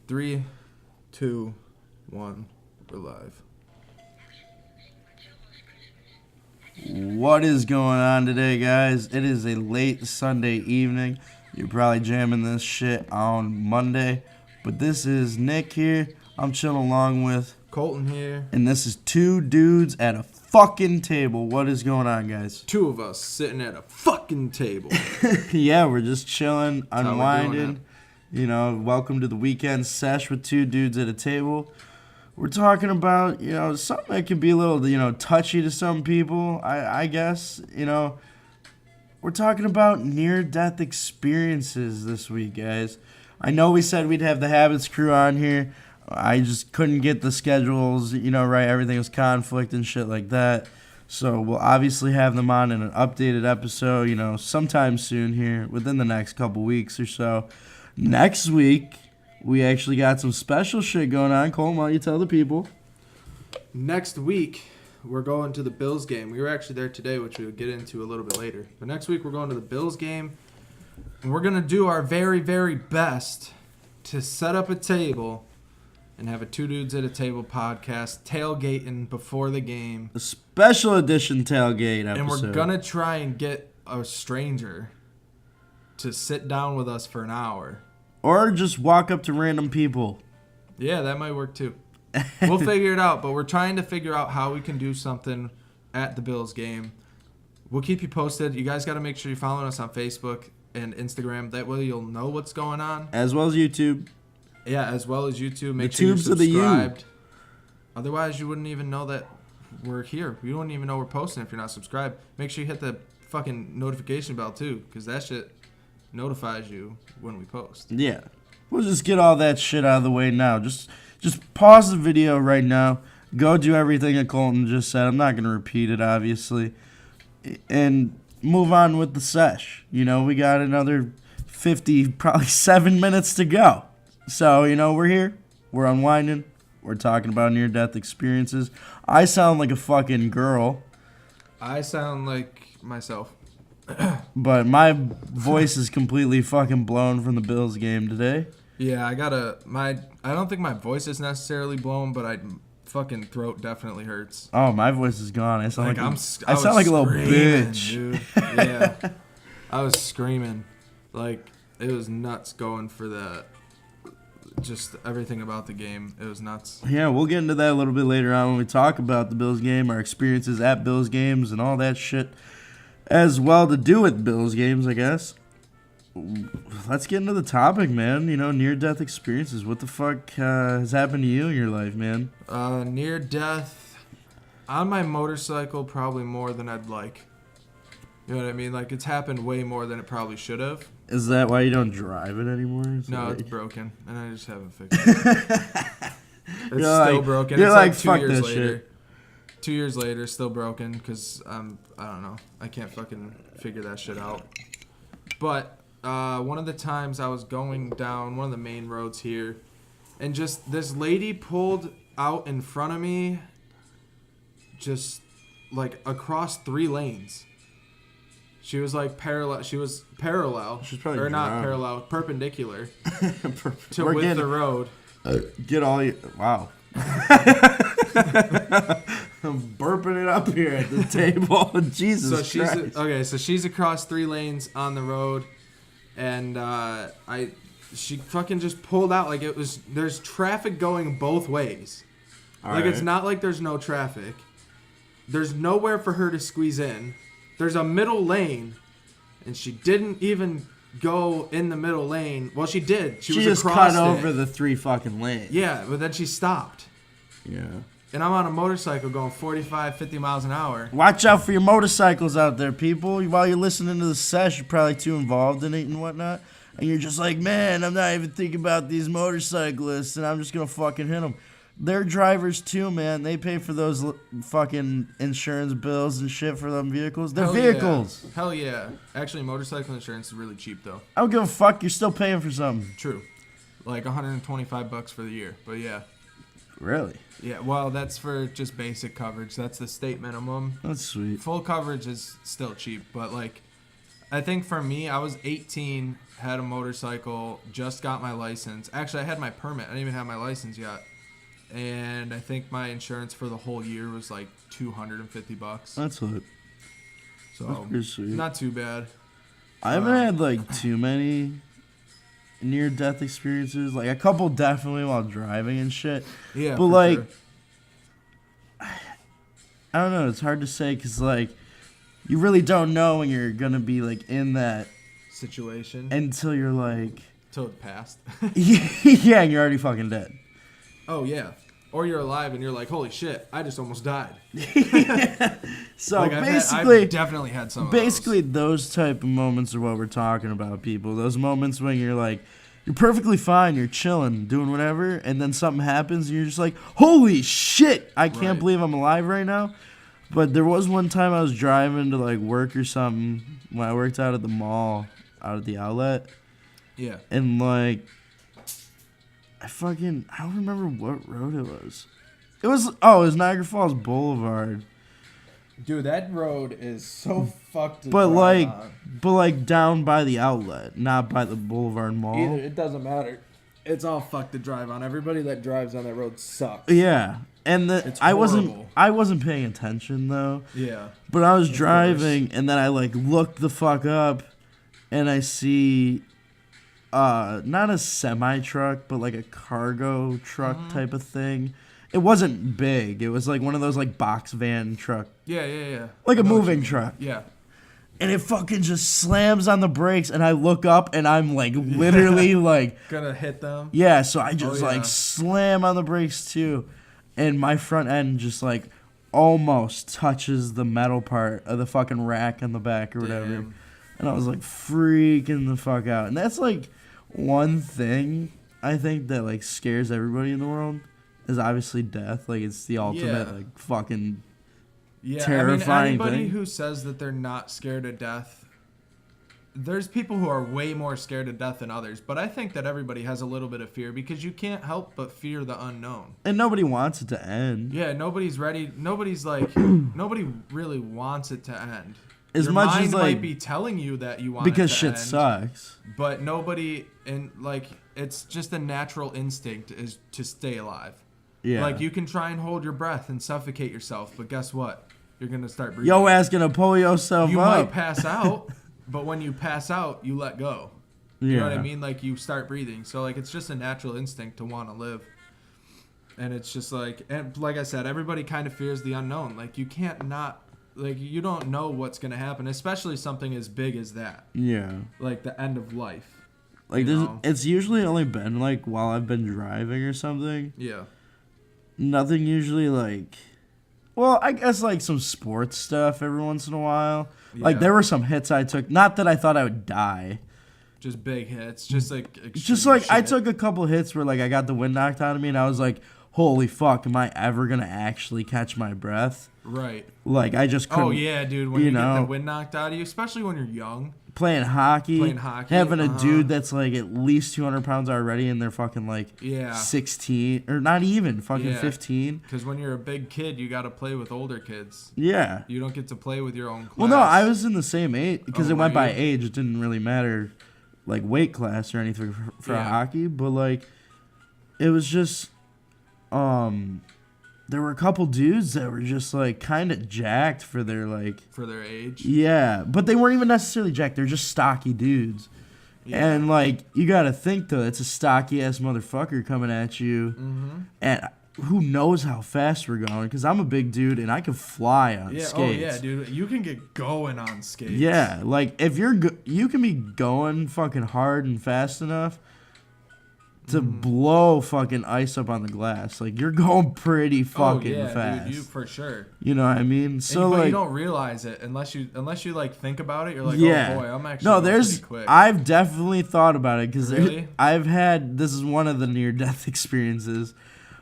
3, 2, 1, we're live. What is going on today, guys? It is a late Sunday evening. You're probably jamming this shit on Monday. But this is Nick here. I'm chilling along with Colton here. And this is two dudes at a fucking table. What is going on, guys? Two of us sitting at a fucking table. Yeah, we're just chilling, unwinding. It. You know, welcome to the Weekend Sesh with two dudes at a table. We're talking about, something that can be a little, touchy to some people, I guess. We're talking about near-death experiences this week, guys. I know we said we'd have the Habits crew on here. I just couldn't get the schedules, right. Everything was conflict and shit like that. So we'll obviously have them on in an updated episode, sometime soon here, within the next couple weeks or so. Next week, we actually got some special shit going on. Cole, why don't you tell the people? Next week, we're going to the Bills game. We were actually there today, which we'll get into a little bit later. But next week, we're going to the Bills game. And we're going to do our very, very best to set up a table and have a Two Dudes at a Table podcast, tailgating before the game. A special edition tailgate episode. And we're going to try and get a stranger to sit down with us for an hour. Or just walk up to random people. Yeah, that might work too. We'll figure it out, but we're trying to figure out how we can do something at the Bills game. We'll keep you posted. You guys got to make sure you're following us on Facebook and Instagram. That way you'll know what's going on. As well as YouTube. Yeah, as well as YouTube. Make sure you're subscribed. Otherwise, you wouldn't even know that we're here. You wouldn't even know we're posting if you're not subscribed. Make sure you hit the fucking notification bell too, because that shit notifies you when we post. Yeah. We'll just get all that shit out of the way now. Just pause the video right now. Go do everything that Colton just said. I'm not going to repeat it, obviously. And move on with the sesh. We got another 50, probably 7 minutes to go. So, we're here. We're unwinding. We're talking about near-death experiences. I sound like a fucking girl. I sound like myself. But my voice is completely fucking blown from the Bills game today. Yeah, I don't think my voice is necessarily blown, but I fucking throat definitely hurts. Oh, my voice is gone. I sound I sound like a little bitch. Dude. Yeah. I was screaming. Like, it was nuts going for that. Just everything about the game. It was nuts. Yeah, we'll get into that a little bit later on when we talk about the Bills game, our experiences at Bills games, and all that shit as well to do with Bills games, I guess. Let's get into the topic, man. Near-death experiences. What the fuck has happened to you in your life, man? Near-death on my motorcycle, probably more than I'd like. You know what I mean? Like, it's happened way more than it probably should have. Is that why you don't drive it anymore? No, it's broken, and I just haven't fixed it. It's still broken. You're it's like 2 fuck years this later. shit. 2 years later, still broken because I don't know. I can't fucking figure that shit out. But one of the times I was going down one of the main roads here, and just this lady pulled out in front of me, just like across 3 lanes. She was like parallel. She was parallel. She's probably or not drunk. Parallel, perpendicular to We're with getting, the road. Get all you. Wow. I'm burping it up here at the table. Jesus Christ. So she's across 3 lanes on the road, and she fucking just pulled out like it was. There's traffic going both ways. All like right. It's not like there's no traffic. There's nowhere for her to squeeze in. There's a middle lane, and she didn't even go in the middle lane. Well, she did. She was just across cut over the 3 fucking lanes. Yeah, but then she stopped. Yeah. And I'm on a motorcycle going 45, 50 miles an hour. Watch out for your motorcycles out there, people. While you're listening to the sesh, you're probably too involved in it and whatnot. And you're just like, man, I'm not even thinking about these motorcyclists, and I'm just going to fucking hit them. They're drivers too, man. They pay for those fucking insurance bills and shit for them vehicles. They're vehicles. Yeah. Hell yeah. Actually, motorcycle insurance is really cheap, though. I don't give a fuck. You're still paying for something. True. Like $125 for the year. But yeah. Really? Yeah, well, that's for just basic coverage. That's the state minimum. That's sweet. Full coverage is still cheap, but like I think for me, I was 18, had a motorcycle, just got my license. Actually, I had my permit. I didn't even have my license yet. And I think my insurance for the whole year was like $250. That's lit. So, That's pretty sweet. not too bad. I haven't had like too many near-death experiences. Like a couple definitely while driving and shit. Yeah, but like, sure. I don't know. It's hard to say because like, you really don't know when you're gonna be like in that situation until you're like, until it's past. Yeah, and you're already fucking dead. Oh yeah. Or you're alive and you're like, holy shit, I just almost died. So like I've definitely had some of those type of moments are what we're talking about, people. Those moments when you're like, you're perfectly fine, you're chilling, doing whatever, and then something happens and you're just like, holy shit, I can't believe I'm alive right now. But there was one time I was driving to like work or something when I worked out at the mall, out at the outlet. Yeah. And like, I don't remember what road it was. It was Niagara Falls Boulevard. Dude, that road is so fucked to but drive on. But like down by the outlet, not by the Boulevard Mall. Either, it doesn't matter. It's all fucked to drive on. Everybody that drives on that road sucks. Yeah. And I horrible. wasn't paying attention though. Yeah. But I was driving and then I like looked the fuck up and I see not a semi truck, but like a cargo truck type of thing. It wasn't big. It was like one of those like box van truck. Yeah. Like a moving truck. Yeah. And it fucking just slams on the brakes and I look up and I'm like literally like gonna hit them. Yeah, so I just like slam on the brakes too. And my front end just like almost touches the metal part of the fucking rack in the back or whatever. Damn. And I was like freaking the fuck out. And that's like one thing I think that like scares everybody in the world is obviously death. Like it's the ultimate like fucking terrifying anybody thing. Who says that they're not scared of death, there's people who are way more scared of death than others. But I think that everybody has a little bit of fear because you can't help but fear the unknown. And nobody wants it to end. Yeah, nobody's ready. Nobody's like, nobody really wants it to end. As much mind as like might be telling you that you want because it to shit end, sucks. But nobody, and like it's just a natural instinct is to stay alive. Yeah. Like you can try and hold your breath and suffocate yourself, but guess what? You're gonna start breathing. Yo ass gonna pull yourself you up. You might pass out, but when you pass out, you let go. You know what I mean? Like you start breathing. So like it's just a natural instinct to want to live. And it's just like, and like I said, everybody kind of fears the unknown. Like you can't not. Like, you don't know what's going to happen, especially something as big as that. Yeah. Like, the end of life. Like, it's usually only been, like, while I've been driving or something. Yeah. Nothing usually, like... Well, I guess, like, some sports stuff every once in a while. Yeah. Like, there were some hits I took. Not that I thought I would die. Just big hits. Just, like... Just, like, shit. I took a couple hits where, like, I got the wind knocked out of me, and I was like... Holy fuck, am I ever going to actually catch my breath? Right. Like, I just couldn't. Oh, yeah, dude. When you get the wind knocked out of you, especially when you're young. Playing hockey. Having a dude that's, like, at least 200 pounds already, and they're fucking, like, 16. Or not even, fucking 15. Because when you're a big kid, you got to play with older kids. Yeah. You don't get to play with your own class. Well, no, I was in the same age. Because it went by age. It didn't really matter, like, weight class or anything for hockey. But, like, it was just... there were a couple dudes that were just like kind of jacked for their like for their age. Yeah, but they weren't even necessarily jacked. They're just stocky dudes. Yeah. And like you got to think though, it's a stocky ass motherfucker coming at you, and who knows how fast we're going? Because I'm a big dude and I can fly on skates. Oh yeah, dude, you can get going on skates. Yeah, like if you can be going fucking hard and fast enough to blow fucking ice up on the glass. Like, you're going pretty fucking fast. Dude, you for sure. You know what I mean? So, but like... you don't realize it unless you, like, think about it. You're like, oh, boy, I'm actually going pretty quick. I've definitely thought about it, because really? this is one of the near-death experiences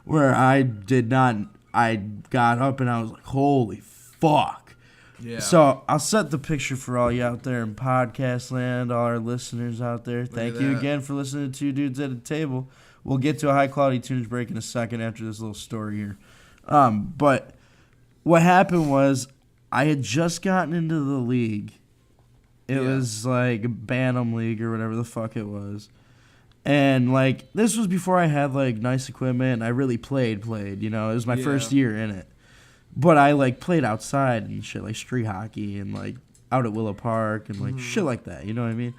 where I got up and I was like, holy fuck. Yeah. So, I'll set the picture for all you out there in podcast land, all our listeners out there. Thank you again for listening to Two Dudes at a Table. We'll get to a high-quality tunes break in a second after this little story here. But what happened was I had just gotten into the league, It was like Bantam League or whatever the fuck it was. And like this was before I had like nice equipment and I really played, you know. It was my first year in it. But I like played outside and shit, like street hockey and like out at Willow Park and like shit like that, you know what I mean?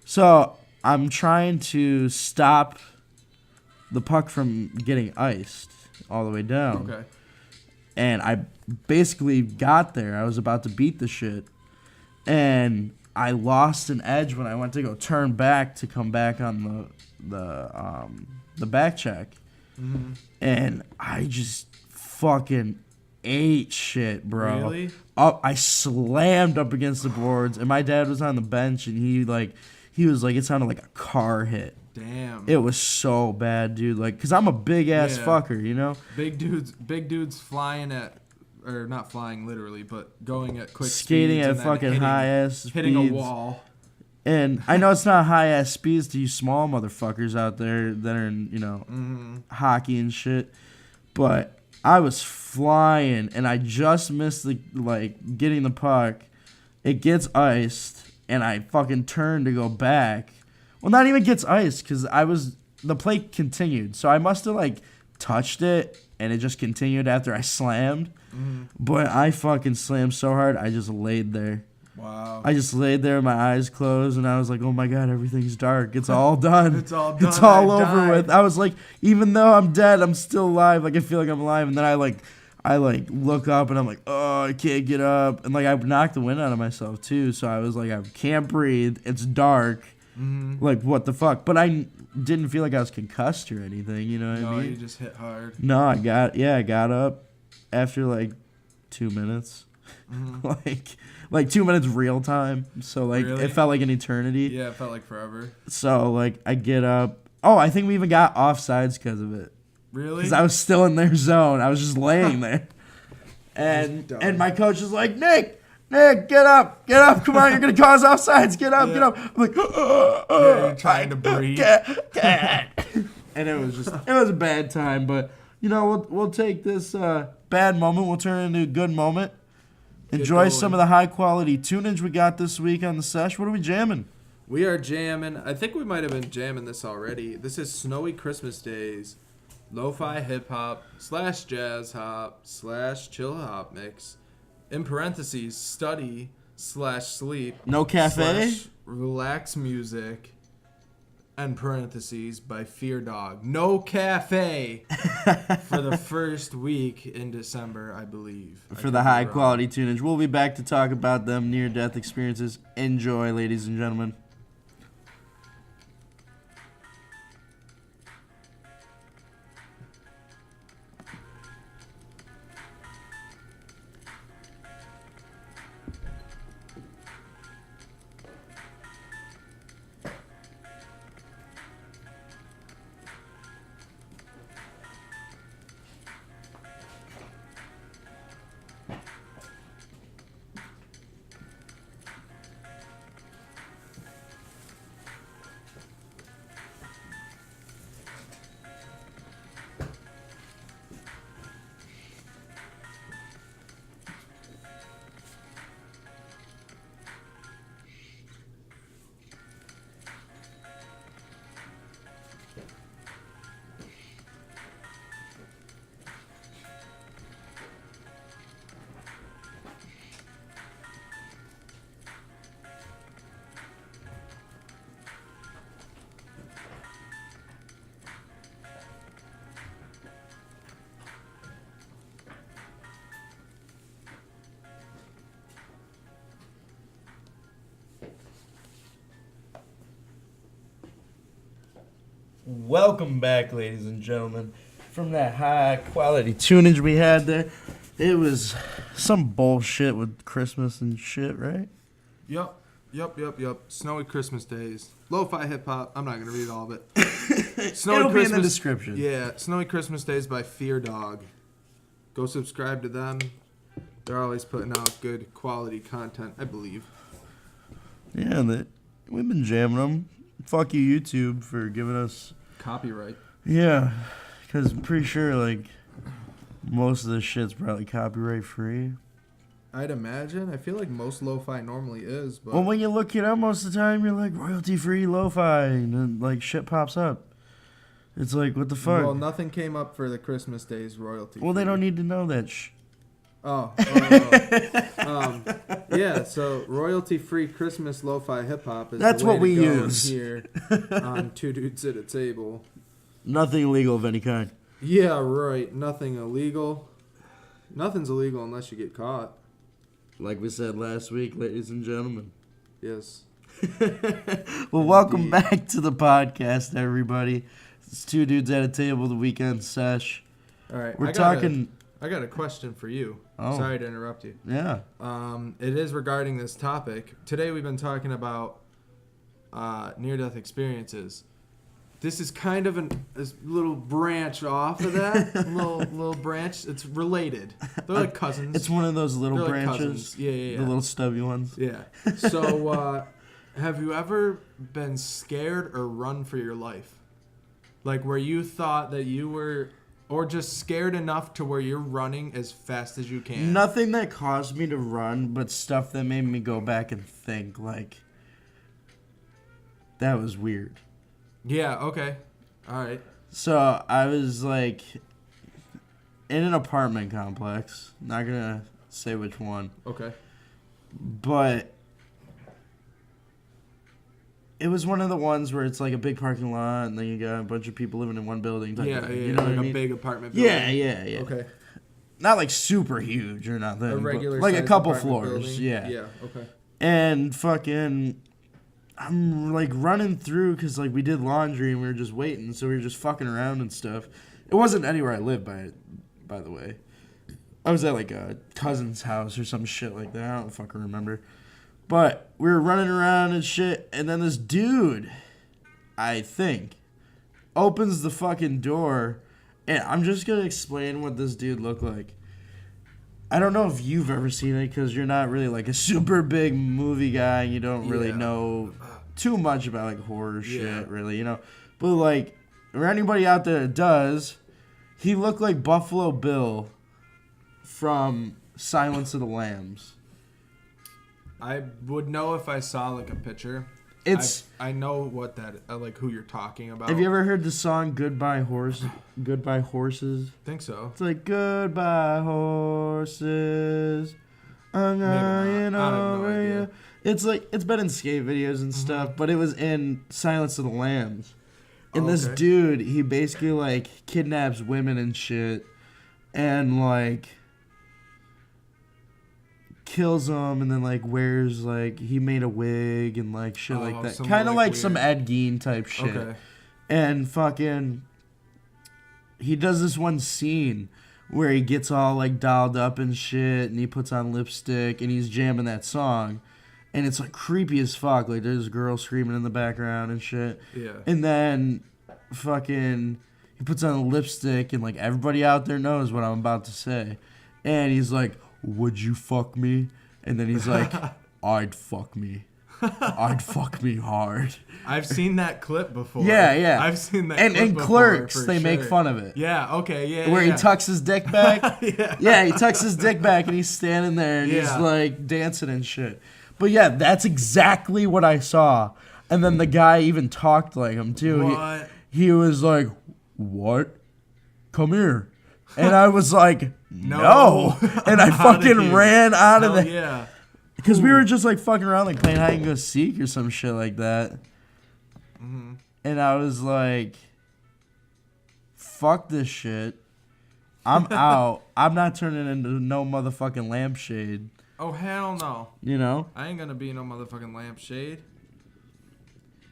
So I'm trying to stop the puck from getting iced all the way down. Okay. And I basically got there. I was about to beat the shit. And I lost an edge when I went to go turn back to come back on the back check. Mm-hmm. And I just fucking ate shit, bro. Really? I slammed up against the boards, and my dad was on the bench, and he was like, it sounded like a car hit. Damn. It was so bad, dude. Like, cause I'm a big ass fucker, you know. Big dudes flying at, or not flying literally, but going at quick skating speeds at fucking high ass speeds. Hitting a wall. And I know it's not high ass speeds to you small motherfuckers out there that are in, you know, hockey and shit, but I was flying, and I just missed the getting the puck. It gets iced, and I fucking turned to go back. Well, not even gets iced, because the play continued. So I must have, like, touched it, and it just continued after I slammed. Mm-hmm. But I fucking slammed so hard, I just laid there. Wow. I just laid there, my eyes closed, and I was like, oh my God, everything's dark. It's all done. It's all done. It's all over with. I was like, even though I'm dead, I'm still alive. Like, I feel like I'm alive. And then I look up, and I'm like, oh, I can't get up. And, like, I knocked the wind out of myself, too. So I was like, I can't breathe. It's dark. Mm-hmm. Like, what the fuck? But I didn't feel like I was concussed or anything, you know what I mean? No, you just hit hard. No, I got up after, like, 2 minutes. Mm-hmm. like 2 minutes real time. So, like, really? It felt like an eternity. Yeah, it felt like forever. So, like, I get up. Oh, I think we even got offsides because of it. Really? Because I was still in their zone. I was just laying there. And my coach was like, Nick, get up. Come on, you're going to cause offsides. Get up. I'm like, you're trying to breathe. And it was a bad time. But, you know, we'll take this bad moment. We'll turn it into a good moment. Enjoy some of the high-quality tunage we got this week on the sesh. What are we jamming? We are jamming. I think we might have been jamming this already. This is Snowy Christmas Days. Lo-fi hip-hop / jazz hop / chill hop mix. In parentheses, study / sleep. No cafe? / relax music. And parentheses by Fear Dog. No cafe for the first week in December, I believe. For the high quality tunage. We'll be back to talk about them near-death experiences. Enjoy, ladies and gentlemen. Welcome back, ladies and gentlemen. From that high quality tunage we had there, it was some bullshit with Christmas and shit, right? Yup. Snowy Christmas Days. Lo-fi hip-hop. I'm not going to read all of it. It'll be in the description. Yeah, Snowy Christmas Days by Fear Dog. Go subscribe to them. They're always putting out good quality content, I believe. Yeah, we've been jamming them. Fuck you, YouTube, for giving us copyright. Yeah, because I'm pretty sure like most of this shit's probably copyright free. I'd imagine. I feel like most lo-fi normally is, but Well, when you look it up most of the time, you're like royalty-free lo-fi, and then, like shit pops up. It's like, what the fuck? well, nothing came up for the Christmas Days royalty. Well, they don't need to know that Yeah, so royalty-free Christmas lo-fi hip-hop is That's the way what we to go use. here on Two Dudes at a Table. Nothing illegal of any kind. Yeah, right. Nothing illegal. Nothing's illegal unless you get caught. Like we said last week, ladies and gentlemen. Yes. Well, welcome back to the podcast, everybody. It's Two Dudes at a Table, the Weekend Sesh. All right. We're talking... I got a question for you. Oh. Sorry to interrupt you. Yeah. It is regarding this topic. Today we've been talking about near-death experiences. This is kind of a little branch off of that. little branch. It's related. They're like cousins. It's one of those little They're like branches. cousins. Yeah. The little stubby ones. Yeah. So, have you ever been scared or run for your life? Like where you thought that you were... Or just scared enough to where you're running as fast as you can. Nothing that caused me to run, but stuff that made me go back and think, like, that was weird. Yeah, okay. All right. So, I was, like, in an apartment complex. Not gonna say which one. Okay. But it was one of the ones where it's like a big parking lot, and then you got a bunch of people living in one building. Yeah, you know like what I mean? a big apartment building. Yeah. Okay. Not like super huge or nothing. A regular like a sized couple apartment floors. building? Yeah. Yeah, okay. And fucking, I'm like running through because like we did laundry and we were just waiting, so we were just fucking around and stuff. It wasn't anywhere I lived by the way. I was at like a cousin's house or some shit like that. I don't fucking remember. But we were running around and shit, and then this dude, I think, opens the fucking door, and I'm just gonna explain what this dude looked like. I don't know if you've ever seen it, because you're not really like a super big movie guy, and you don't really know too much about like horror shit, really, you know. But like, or anybody out there that does, he looked like Buffalo Bill from Silence of the Lambs. I would know if I saw like a picture. I know what that like who you're talking about. Have you ever heard the song Goodbye Horses? Think so. It's like goodbye horses. I'm going over you. It's like it's been in skate videos and stuff, but it was in Silence of the Lambs. And this dude, he basically like kidnaps women and shit, and like kills them, and then like wears like he made a wig and like shit like that, kind of like some Ed Gein type shit. Okay. And fucking, he does this one scene where he gets all like dolled up and shit, and he puts on lipstick and he's jamming that song, and it's like creepy as fuck. Like there's a girl screaming in the background and shit. Yeah. And then fucking he puts on a lipstick, and like everybody out there knows what I'm about to say, and he's like, would you fuck me? And then he's like, I'd fuck me. I'd fuck me hard. I've seen that clip before. Yeah. I've seen that and clip in before, Clerks, for they make sure. fun of it. Yeah, okay, yeah. Where he tucks his dick back. Yeah. He tucks his dick back, and he's standing there, and he's like dancing and shit. But yeah, that's exactly what I saw. And then the guy even talked like him, too. What? He was like, what? Come here. And I was like, no. And I fucking ran out of there. Yeah. Because we were just like fucking around, like playing hide and go seek or some shit like that. Mm-hmm. And I was like, fuck this shit. I'm out. I'm not turning into no motherfucking lampshade. Oh, hell no. You know? I ain't gonna be no motherfucking lampshade.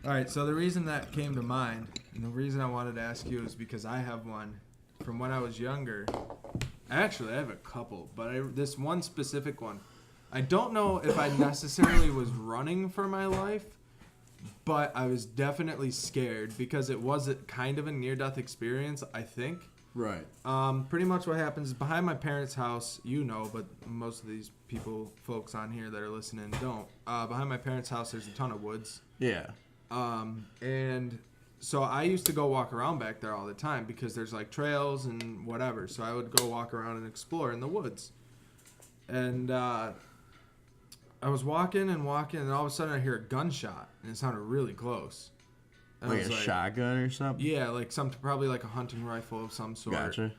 Alright, so the reason that came to mind, and the reason I wanted to ask you is because I have one from when I was younger. Actually, I have a couple, but this one specific one. I don't know if I necessarily was running for my life, but I was definitely scared because it was kind of a near-death experience, I think. Right. Pretty much what happens is behind my parents' house, you know, but most of these folks on here that are listening don't. Behind my parents' house, there's a ton of woods. Yeah. And so I used to go walk around back there all the time because there's like trails and whatever. So I would go walk around and explore in the woods. And I was walking, and all of a sudden I hear a gunshot, and it sounded really close. And I Like was a shotgun or something? Yeah, like probably like a hunting rifle of some sort. Gotcha.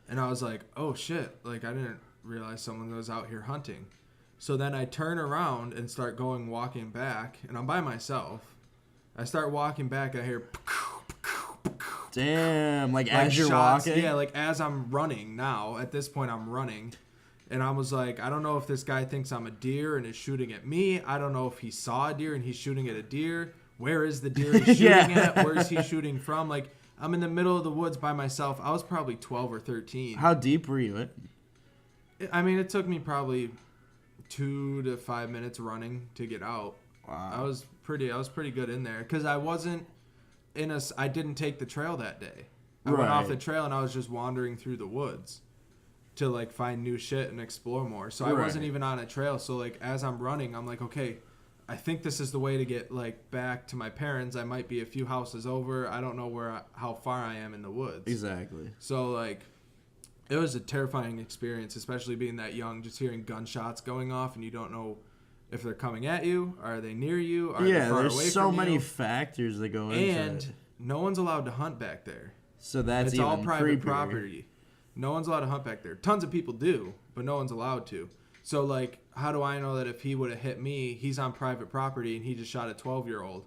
And I was like, oh shit, like I didn't realize someone was out here hunting. So then I turn around and start walking back, and I'm by myself. I start walking back, and I hear... Damn, like as you're shots, walking? Yeah, like as I'm running now. At this point, I'm running. And I was like, I don't know if this guy thinks I'm a deer and is shooting at me. I don't know if he saw a deer and he's shooting at a deer. Where is the deer he's shooting at? Where is he shooting from? Like, I'm in the middle of the woods by myself. I was probably 12 or 13. How deep were you in? I mean, it took me probably 2 to 5 minutes running to get out. Wow. I was pretty good in there because I didn't take the trail that day. I went off the trail and I was just wandering through the woods to like find new shit and explore more. So I wasn't even on a trail. So like as I'm running, I'm like, okay, I think this is the way to get like back to my parents. I might be a few houses over. I don't know how far I am in the woods. Exactly. So like it was a terrifying experience, especially being that young, just hearing gunshots going off and you don't know if they're coming at you, are they near you, are they far away from you? There's so many factors that go into it. And no one's allowed to hunt back there. So that's it's even all private creepier. property. No one's allowed to hunt back there. Tons of people do, but no one's allowed to. So like, how do I know that if he would have hit me, he's on private property and he just shot a 12-year-old?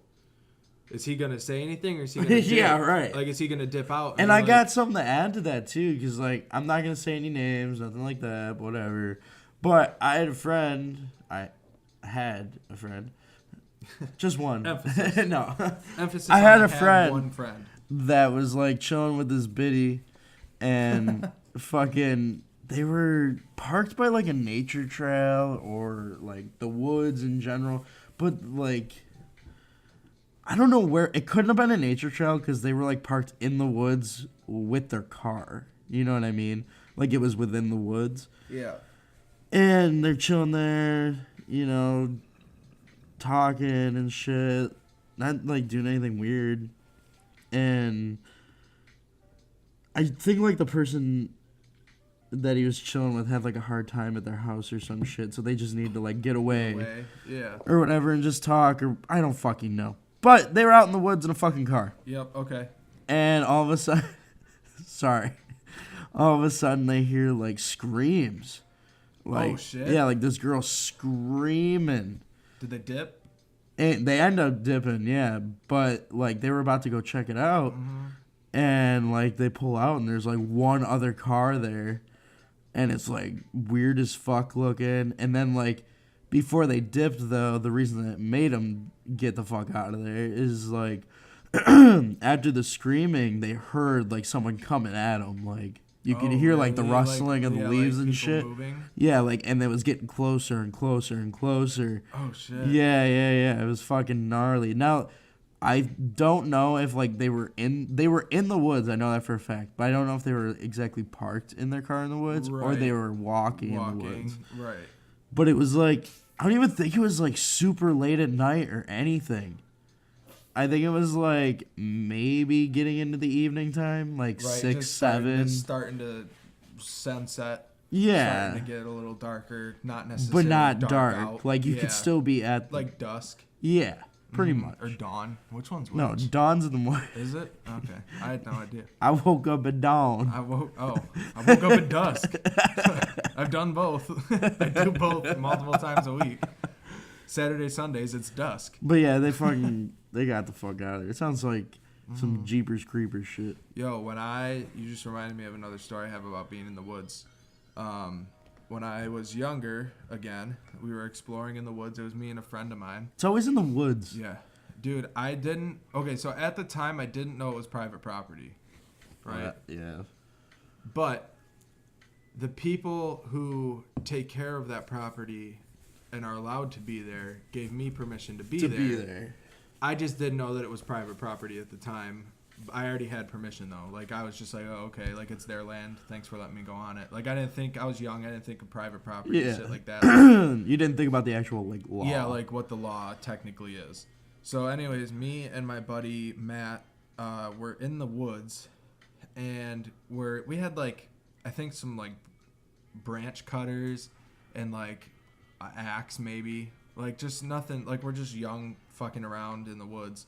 Is he gonna say anything, or is he gonna dip? Yeah, right. Like, is he gonna dip out? And I got something to add to that too, because like I'm not gonna say any names, nothing like that, whatever. But I had a friend. Just one. Emphasis. No. Emphasis. I had on a friend. One friend that was like chilling with this biddy, and fucking they were parked by like a nature trail or like the woods in general, but like I don't know where. It couldn't have been a nature trail because they were like parked in the woods with their car. You know what I mean? Like it was within the woods. Yeah. And they're chilling there, you know, talking and shit, not like doing anything weird. And I think like the person that he was chilling with had like a hard time at their house or some shit, so they just need to like get away. Yeah. Or whatever and just talk, or I don't fucking know. But they were out in the woods in a fucking car. Yep, okay. And all of a sudden, all of a sudden they hear like screams. Like, oh shit. Yeah, like this girl screaming. Did they dip? And they end up dipping, yeah. But like they were about to go check it out. Mm-hmm. And like they pull out and there's like one other car there. And it's like weird as fuck looking. And then like before they dipped though, the reason that made them get the fuck out of there is like after the screaming, they heard like someone coming at them. Like you could hear really? like the rustling of the leaves like and shit. Moving? Yeah, like and it was getting closer and closer and closer. Oh shit. Yeah. It was fucking gnarly. Now, I don't know if like they were in the woods. I know that for a fact, but I don't know if they were exactly parked in their car in the woods or they were walking in the woods. Right. But it was like I don't even think it was like super late at night or anything. I think it was like maybe getting into the evening time, like 6, 7. Starting to sunset. Yeah. Starting to get a little darker, not necessarily but not dark. Out. Like you could still be at like dusk. Yeah, pretty much. Or dawn. Which one's which? No, dawn's in the morning. Is it? Okay. I had no idea. I woke up at dawn. I woke up at dusk. I've done both. I do both multiple times a week. Saturday, Sundays, it's dusk. But yeah, they got the fuck out of there. It sounds like some Jeepers Creepers shit. Yo, you just reminded me of another story I have about being in the woods. When I was younger, again, we were exploring in the woods. It was me and a friend of mine. It's always in the woods. Yeah. Dude, so at the time, I didn't know it was private property. Right? Yeah. But the people who take care of that property and are allowed to be there gave me permission to be there. I just didn't know that it was private property at the time. I already had permission though. Like I was just like, oh, okay, like it's their land. Thanks for letting me go on it. Like I was young. I didn't think of private property and shit like that. You didn't think about the actual like law. Yeah, like what the law technically is. So, anyways, me and my buddy Matt were in the woods, and we had like I think some like branch cutters and like an axe maybe, like just nothing. Like we're just young fucking around in the woods,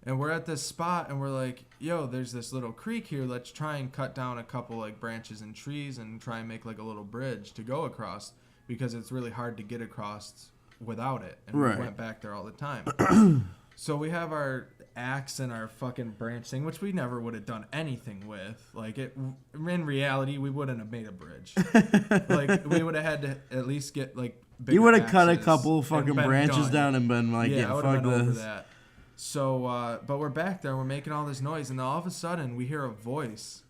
and we're at this spot and we're like, yo, there's this little creek here. Let's try and cut down a couple like branches and trees and try and make like a little bridge to go across, because it's really hard to get across without it. And Right. we went back there all the time. So we have our axe and our fucking branch thing, which we never would have done anything with. Like in reality, we wouldn't have made a bridge. Like we would have had to at least get like bigger You would have cut a axes couple and fucking been branches done. down and been like, yeah, I would've fuck been over this. that. So, but we're back there, we're making all this noise, and then all of a sudden we hear a voice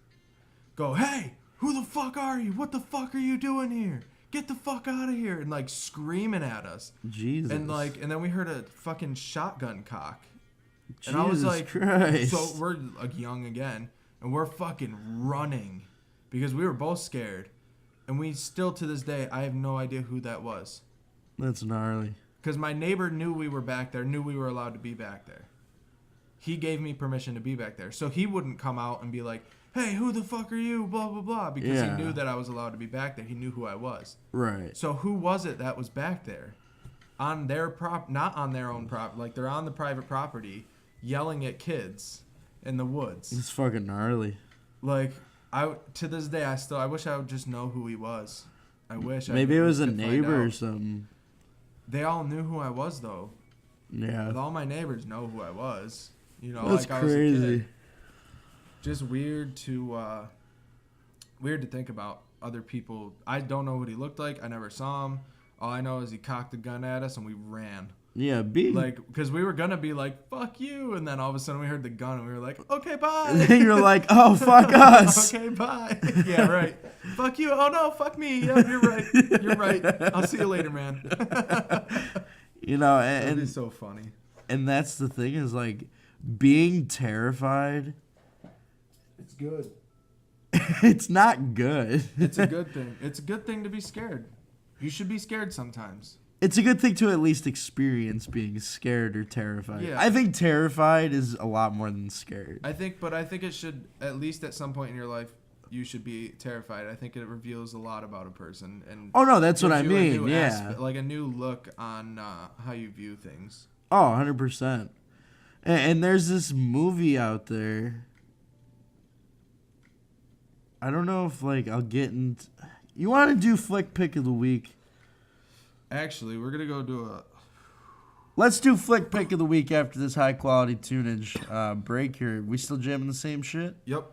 go, "Hey, who the fuck are you? What the fuck are you doing here? Get the fuck out of here!" And like screaming at us. Jesus. And then we heard a fucking shotgun cock. Jesus And I was like, Christ. so we're like young again, and we're fucking running because we were both scared. And we still, to this day, I have no idea who that was. That's gnarly. Because my neighbor knew we were back there, knew we were allowed to be back there. He gave me permission to be back there. So he wouldn't come out and be like, "Hey, who the fuck are you?" Blah, blah, blah. Because Yeah. he knew that I was allowed to be back there. He knew who I was. Right. So who was it that was back there? On their not on their own property. Like they're on the private property yelling at kids in the woods. It's fucking gnarly. Like, to this day, I wish I would just know who he was. I wish. Maybe it was a could find neighbor or out. something. They all knew who I was, though. Yeah. All my neighbors know who I was. You know, That's like I was a crazy. kid. Just weird to think about other people. I don't know what he looked like. I never saw him. All I know is he cocked a gun at us and we ran. Yeah, Like, because we were gonna be like, "Fuck you," and then all of a sudden we heard the gun and we were like, "Okay, bye." You're like, oh, fuck us. Okay, bye. Yeah, right. Fuck you. Oh no, fuck me. Yeah, you're right. You're right. I'll see you later, man. You know, That'd be and so funny. and that's the thing is like being terrified. It's good. It's not good. It's a good thing. It's a good thing to be scared. You should be scared sometimes. It's a good thing to at least experience being scared or terrified. Yeah. I think terrified is a lot more than scared. I think it should, at least at some point in your life, you should be terrified. I think it reveals a lot about a person. And Oh, no, that's what I gives you a mean. new Yeah. like a new look on how you view things. Oh, 100%. And there's this movie out there. I don't know if, like, I'll get into... You want to do Flick Pick of the Week? Actually, we're going to go do a... Let's do Flick Pick of the Week after this high-quality tunage break here. We still jamming the same shit? Yep.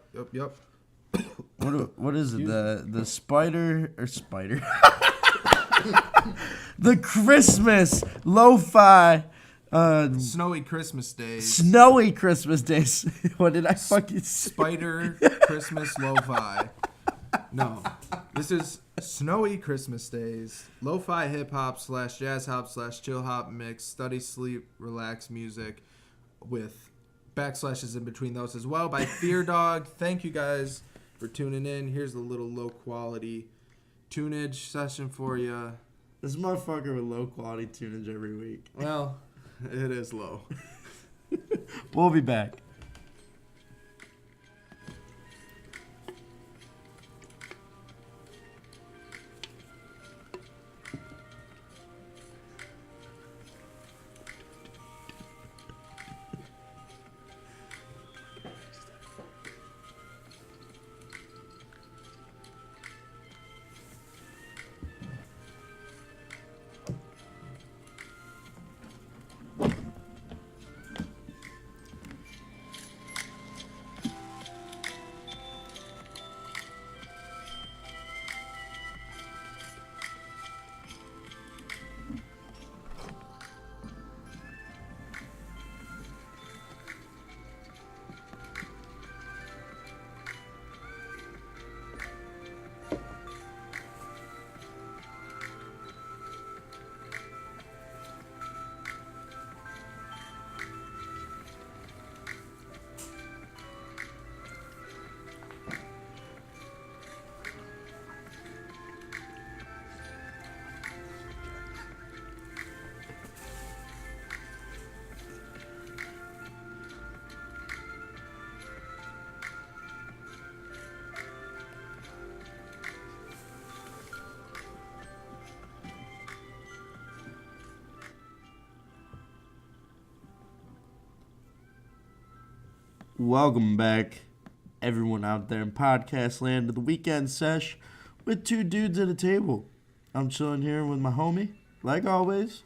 What is it? The spider... Or spider? The Christmas lo-fi... Snowy Christmas Days. Snowy Christmas Days. What did I fucking say? Spider Christmas Lo-Fi. No. This is Snowy Christmas Days. Lo-fi hip-hop / jazz hop / chill hop mix. Study, sleep, relax music with backslashes in between those as well by Fear Dog. Thank you guys for tuning in. Here's a little low-quality tunage session for you. This motherfucker with low-quality tunage every week. Well, it is low. We'll be back. Welcome back, everyone out there in podcast land, to the Weekend Sesh with two dudes at a table. I'm chilling here with my homie, like always.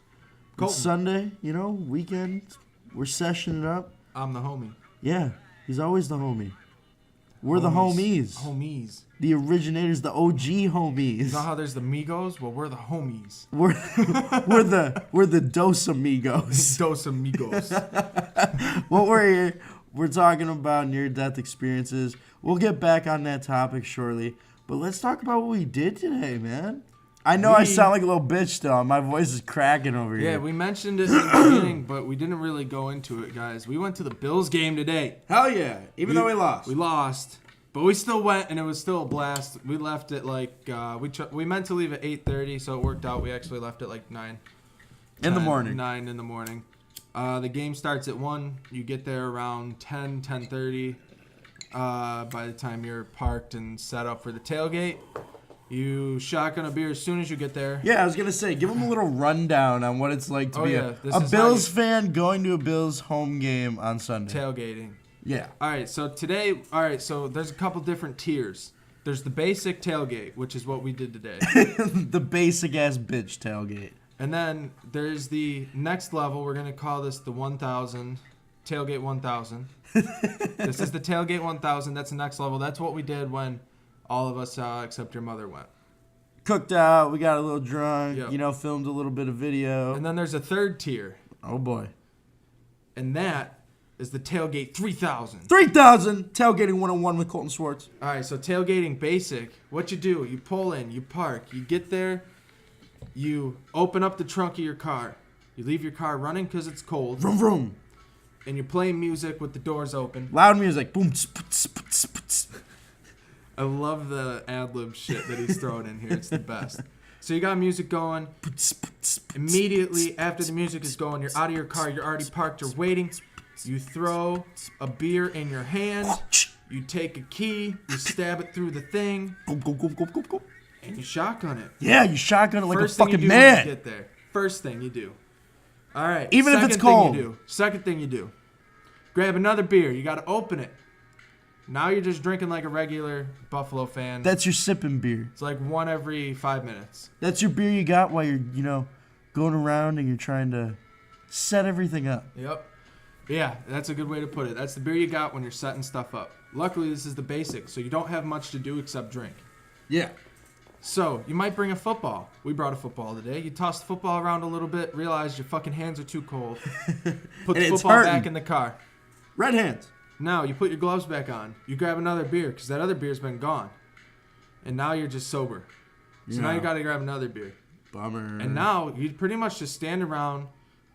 Colton. It's Sunday, weekend. We're sessioning up. I'm the homie. Yeah, he's always the homie. We're the homies. Homies. The originators, the OG homies. You know how there's the Migos? Well, we're the homies. We're the Dos Amigos. Dos Amigos. What we're here, we're talking about near-death experiences. We'll get back on that topic shortly, but let's talk about what we did today, man. I know I sound like a little bitch still. My voice is cracking over here. Yeah, we mentioned it in the beginning, but we didn't really go into it, guys. We went to the Bills game today. Hell yeah, even though we lost. We lost, but we still went, and it was still a blast. We left at we meant to leave at 8:30, so it worked out. We actually left at like 9 in the morning. 9 in the morning. The game starts at 1. You get there around 10:30. By the time you're parked and set up for the tailgate. You shotgun a beer as soon as you get there. Yeah, I was going to say, give them a little rundown on what it's like to be a Bills fan going to a Bills home game on Sunday. Tailgating. Yeah. All right, so there's a couple different tiers. There's the basic tailgate, which is what we did today. The basic-ass bitch tailgate. And then there's the next level. We're going to call this the 1000, tailgate 1000. This is the tailgate 1000. That's the next level. That's what we did when all of us, except your mother, went. Cooked out. We got a little drunk. Yep. Filmed a little bit of video. And then there's a third tier. Oh, boy. And that is the tailgate 3000. 3000. Tailgating 101 with Colton Swartz. All right, so tailgating basic. What you do, you pull in, you park, you get there, you open up the trunk of your car. You leave your car running because it's cold. Vroom, vroom. And you're playing music with the doors open. Loud music. Boom. I love the ad-lib shit that he's throwing in here. It's the best. So you got music going. Immediately after the music is going, you're out of your car. You're already parked. You're waiting. You throw a beer in your hand. You take a key. You stab it through the thing. Go. And you shotgun it. Yeah, you shotgun it like First a fucking thing you do man. When you get there. First thing you do. All right. Even if it's cold. Second thing you do. Grab another beer. You got to open it. Now you're just drinking like a regular Buffalo fan. That's your sipping beer. It's like one every 5 minutes. That's your beer you got while you're, going around and you're trying to set everything up. Yep. Yeah, that's a good way to put it. That's the beer you got when you're setting stuff up. Luckily, this is the basics, so you don't have much to do except drink. Yeah. So, you might bring a football. We brought a football today. You toss the football around a little bit, realize your fucking hands are too cold. Put the football back in the car. Red hands. Now, you put your gloves back on. You grab another beer, because that other beer's been gone. And now you're just sober. So now you got to grab another beer. Bummer. And now, you pretty much just stand around,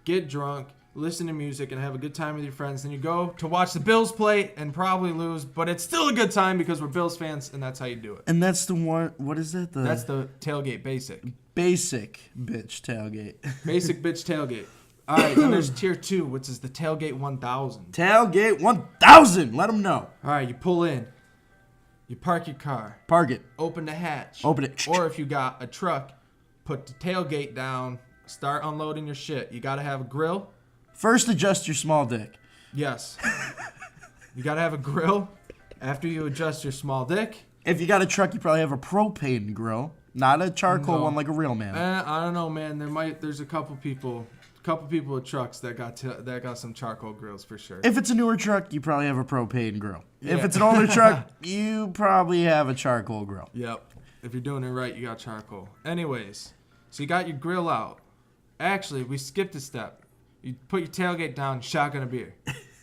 get drunk, listen to music, and have a good time with your friends. Then you go to watch the Bills play and probably lose, but it's still a good time because we're Bills fans, and that's how you do it. And that's the one, what is that? That's the tailgate basic. Basic bitch tailgate. Basic bitch tailgate. All right, then there's tier 2, which is the tailgate 1000. Tailgate 1000. Let them know. All right, you pull in. You park your car. Park it. Open the hatch. Open it. Or if you got a truck, put the tailgate down. Start unloading your shit. You got to have a grill. First, adjust your small dick. Yes. You got to have a grill after you adjust your small dick. If you got a truck, you probably have a propane grill. Not a charcoal one like a real man. I don't know, man. There's a couple people with trucks that got some charcoal grills for sure. If it's a newer truck, you probably have a propane grill. Yeah. If it's an older truck, you probably have a charcoal grill. Yep. If you're doing it right, you got charcoal. Anyways, so you got your grill out. Actually, we skipped a step. You put your tailgate down, shotgun a beer.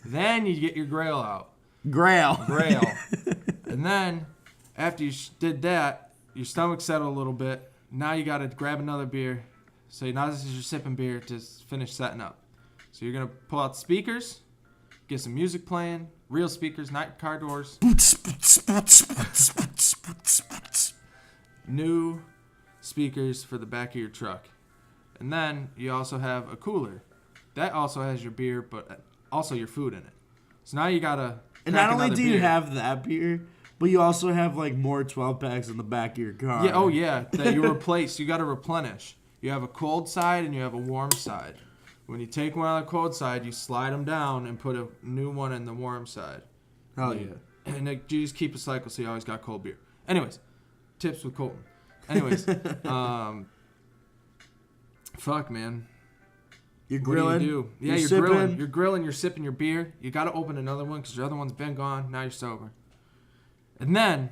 Then you get your grail out. Grail. And then, after you did that, your stomach settled a little bit. Now you got to grab another beer. So now this is your sipping beer to finish setting up. So you're going to pull out the speakers, get some music playing, real speakers, not your car doors. New speakers for the back of your truck. And then you also have a cooler. That also has your beer, but also your food in it. So now you got to And not only do you have that beer, but you also have like more 12 packs in the back of your car. Yeah, oh yeah, that you replace. You got to replenish. You have a cold side and you have a warm side. When you take one on the cold side, you slide them down and put a new one in the warm side. Hell yeah. And like, you just keep a cycle so you always got cold beer. Anyways, tips with Colton. Anyways, fuck, man. You're grilling. What do you do? Yeah, you're grilling. You're grilling. You're sipping your beer. You got to open another one because your other one's been gone. Now you're sober. And then,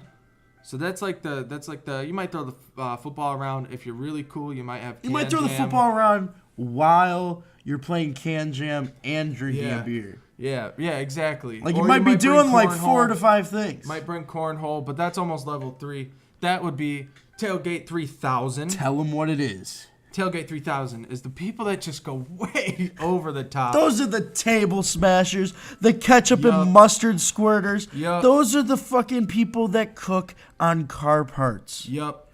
so that's like the. You might throw the football around if you're really cool. You might have. You might throw the football around while you're playing can jam and drinking a beer. Yeah, exactly. Like, you might be doing like 4 to 5 things. Might bring cornhole, but that's almost level 3. That would be Tailgate 3000. Tell them what it is. Tailgate 3000 is the people that just go way over the top. Those are the table smashers, the ketchup and mustard squirters. Those are the fucking people that cook on car parts. Yup.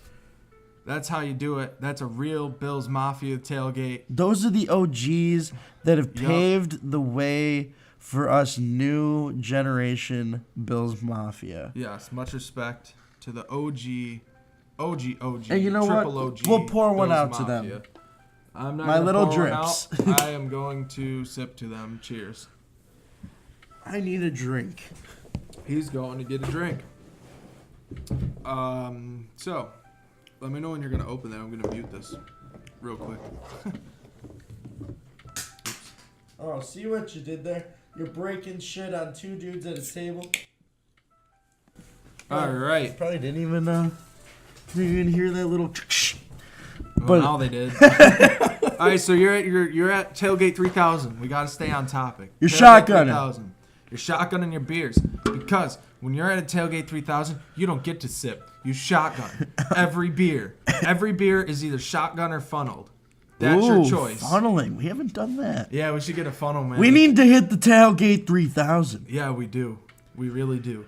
That's how you do it. That's a real Bills Mafia tailgate. Those are the OGs that have paved the way for us new generation Bills Mafia. Yes, much respect to the OG, and you know triple what? OG. We'll pour one Bills out Mafia. to them. I'm not My gonna little pour drips. One out. I am going to sip to them. Cheers. I need a drink. He's going to get a drink. So, let me know when you're gonna open that. I'm gonna mute this real quick. Oh, see what you did there? You're breaking shit on 2 dudes at a table. All right. Probably didn't even hear that little. But now they did. All right, so you're at Tailgate 3000. We got to stay on topic. You're Tailgate shotgunning. 3000. You're shotgunning your beers because when you're at a Tailgate 3000, you don't get to sip. You shotgun every beer. Every beer is either shotgun or funneled. That's your choice. Funneling. We haven't done that. Yeah, we should get a funnel, man. We need to hit the Tailgate 3000. Yeah, we do. We really do.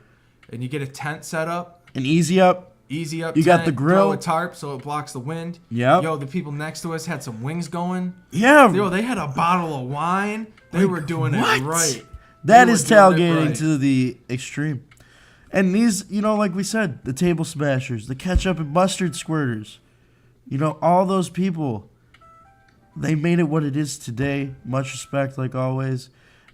And you get a tent set up. An easy up. Easy up. You tent, got the grill. Throw a tarp so it blocks the wind. Yep. Yo, the people next to us had some wings going. Yeah. Yo, they had a bottle of wine. They were doing it right. That is tailgating to the extreme. And these, like we said, the table smashers, the ketchup and mustard squirters, all those people, they made it what it is today. Much respect, like always.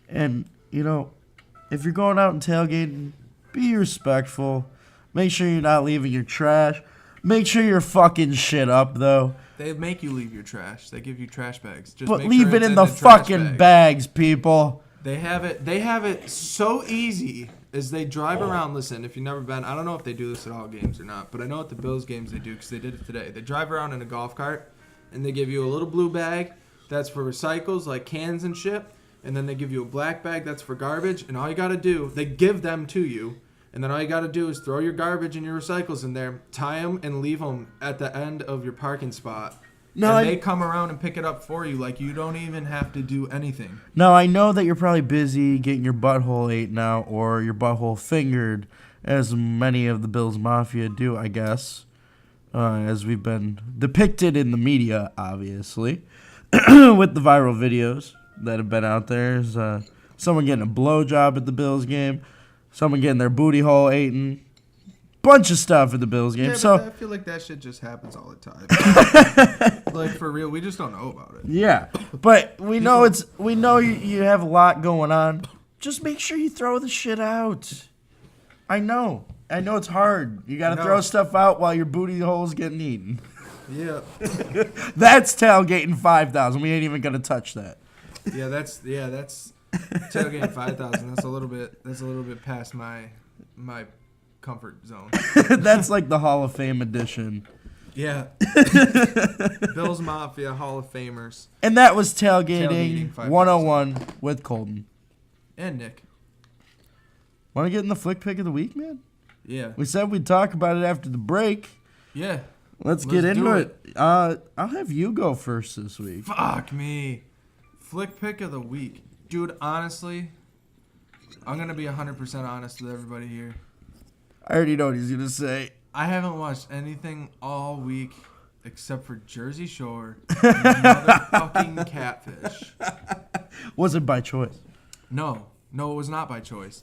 And, if you're going out and tailgating, be respectful. Make sure you're not leaving your trash. Make sure you're fucking shit up, though. They make you leave your trash. They give you trash bags. Just but make leave sure it it's in the fucking bags, people. They have it so easy as they drive around. Listen, if you've never been, I don't know if they do this at all games or not, but I know at the Bills games they do because they did it today. They drive around in a golf cart, and they give you a little blue bag that's for recycles like cans and shit, and then they give you a black bag that's for garbage, and all you got to do, they give them to you, and then all you got to do is throw your garbage and your recycles in there, tie them, and leave them at the end of your parking spot. And they come around and pick it up for you. Like, you don't even have to do anything. Now, I know that you're probably busy getting your butthole ate now or your butthole fingered, as many of the Bills Mafia do, I guess, as we've been depicted in the media, obviously, with the viral videos that have been out there. There's someone getting a blowjob at the Bills game, someone getting their booty hole eaten. Bunch of stuff at the Bills game. Yeah, so I feel like that shit just happens all the time. Like, for real, we just don't know about it. Yeah, but we know you have a lot going on. Just make sure you throw the shit out. I know it's hard. You got to throw stuff out while your booty hole's getting eaten. Yeah. That's tailgating 5,000. We ain't even gonna touch that. Yeah, that's tailgating 5,000. That's a little bit past my comfort zone. That's like the Hall of Fame edition. Yeah. Bills Mafia Hall of Famers. And that was Tailgating 101 with Colton. And Nick. Want to get in the flick pick of the week, man? Yeah. We said we'd talk about it after the break. Yeah. Let's get into it. I'll have you go first this week. Fuck me. Flick pick of the week. Dude, honestly, I'm going to be 100% honest with everybody here. I already know what he's going to say. I haven't watched anything all week except for Jersey Shore and motherfucking Catfish. Was it by choice? No, it was not by choice.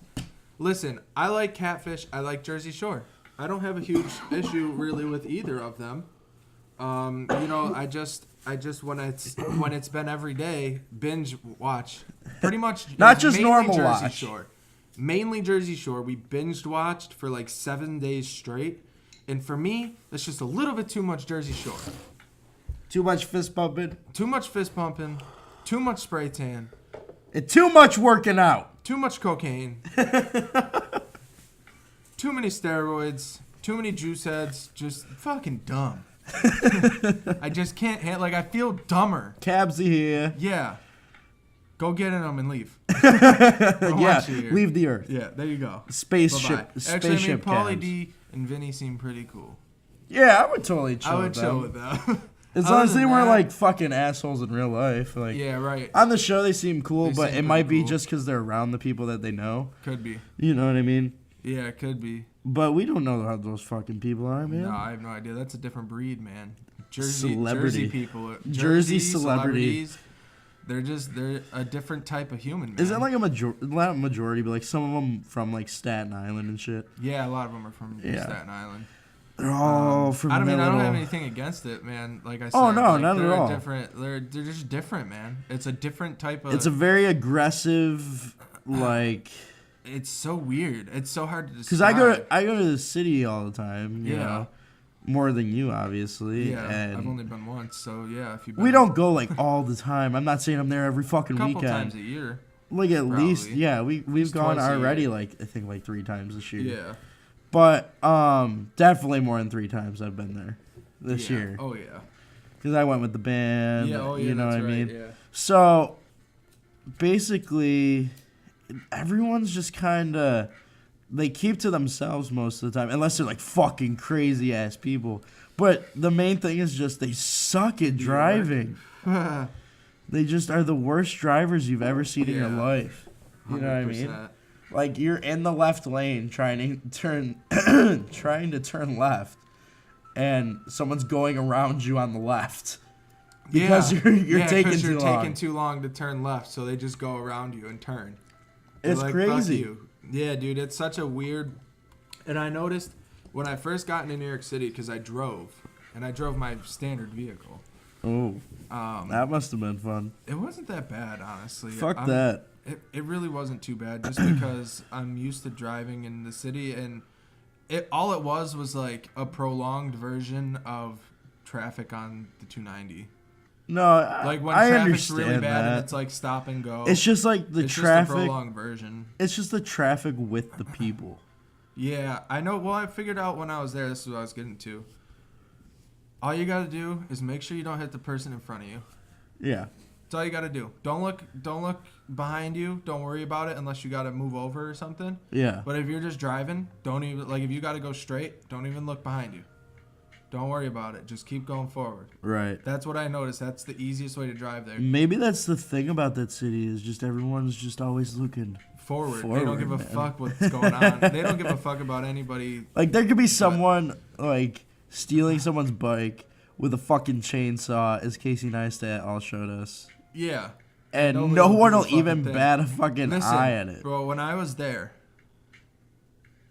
Listen, I like Catfish. I like Jersey Shore. I don't have a huge issue really with either of them. I just when it's been every day binge watch. Pretty much not just mainly normal Jersey watch. Shore. mainly Jersey Shore. We binged watched for like 7 days straight. And for me, that's just a little bit too much Jersey Shore. Too much fist bumping. Too much fist pumping. Too much spray tan. And too much working out. Too much cocaine. Too many steroids. Too many juice heads. Just fucking dumb. I just can't handle. Like, I feel dumber. Cabsy here. Yeah. Go get in them and leave. Yeah, leave the earth. Yeah, there you go. Spaceship. Bye-bye. Actually, I mean, Pauly cabs. D and Vinny seem pretty cool. Yeah, I would totally chill I would with them. chill with them. As long as they weren't like fucking assholes in real life. Like, yeah, right. on the show, they seem cool, but it might be cool. just because they're around the people that they know. Could be. You know what I mean? Yeah, it could be. But we don't know how those fucking people are, man. No, I have no idea. That's a different breed, man. Jersey people. Jersey celebrities. They're a different type of human, man. Is that like a not majority, but like some of them from like Staten Island and shit? Yeah, a lot of them are from Staten Island. They're all from. I don't have anything against it, man. Like I said, oh no, like, not at all. They're just different, man. It's a different type of. It's a very aggressive, like. It's so weird. It's so hard to describe. Because I go to the city all the time. You know, more than you, obviously. Yeah, and I've only been once, so yeah. If you we don't go like all the time. I'm not saying I'm there every fucking couple weekend. times a year. Like at probably. least, yeah. We've gone already. Like I think like 3 times this year. Yeah. But definitely more than 3 times I've been there this year. Oh yeah. Because I went with the band. Yeah. Oh yeah. You know that's what I mean? right, yeah. So basically, everyone's just kind of they keep to themselves most of the time, unless they're like fucking crazy ass people. But the main thing is just they suck at driving. They just are the worst drivers you've ever seen in your life. You know what I mean? Like you're in the left lane trying to turn left, and someone's going around you on the left because you're taking too long to turn left, so they just go around you and turn. It's like, crazy. Fuck you. Yeah, dude, it's such a weird. And I noticed when I first got into New York City because I drove my standard vehicle. Oh, that must have been fun. It wasn't that bad, honestly. Fuck that. It really wasn't too bad, just because I'm used to driving in the city, and all it was like a prolonged version of traffic on the 290. No, like when I traffic's understand really bad that. and it's like stop and go. It's just like the traffic. Just a prolonged version. It's just the traffic with the people. Yeah, I know. Well, I figured out when I was there. This is what I was getting to. All you gotta do is make sure you don't hit the person in front of you. Yeah. That's all you gotta do. Don't look behind you. Don't worry about it unless you gotta move over or something. Yeah. But if you're just driving, don't even if you gotta go straight, don't even look behind you. Don't worry about it. Just keep going forward. Right. That's what I noticed. That's the easiest way to drive there. Maybe that's the thing about that city is just everyone's just always looking forward. They don't give a fuck what's going on. They don't give a fuck about anybody. Like there could be someone like stealing someone's bike with a fucking chainsaw, as Casey Neistat all showed us. Yeah. And no one will even bat a fucking eye at it. Bro, when I was there,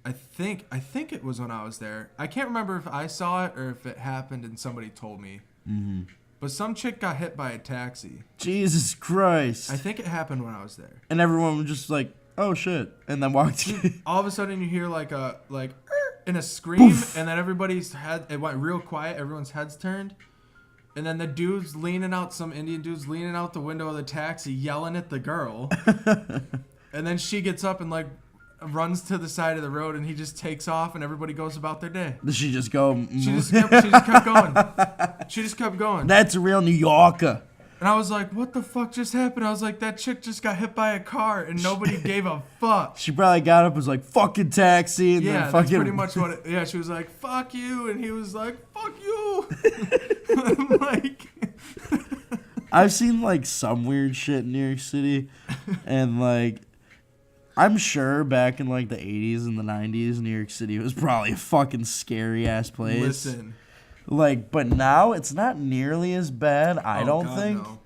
I think it was when I was there. I can't remember if I saw it or if it happened and somebody told me. Mm-hmm. But some chick got hit by a taxi. Jesus Christ. I think it happened when I was there. And everyone was just like, oh shit. And then walked. All of a sudden you hear like a and a scream, Poof. And then everybody's head, it went real quiet, everyone's heads turned. And then the dude's leaning out, some Indian dude's leaning out the window of the taxi, yelling at the girl. And then she gets up and like runs to the side of the road, and he just takes off, and everybody goes about their day. Did she just go? She just kept going. She just kept going. That's a real New Yorker. And I was like, what the fuck just happened? I was like, that chick just got hit by a car, and nobody gave a fuck. She probably got up and was like, fucking taxi. And yeah, then fucking... that's pretty much what it... Yeah, she was like, fuck you. And he was like, fuck you. I'm like... I've seen, like, some weird shit in New York City. And, like, I'm sure back in, like, the 80s and the 90s, New York City was probably a fucking scary-ass place. Listen... Like, but now it's not nearly as bad, I don't think. No.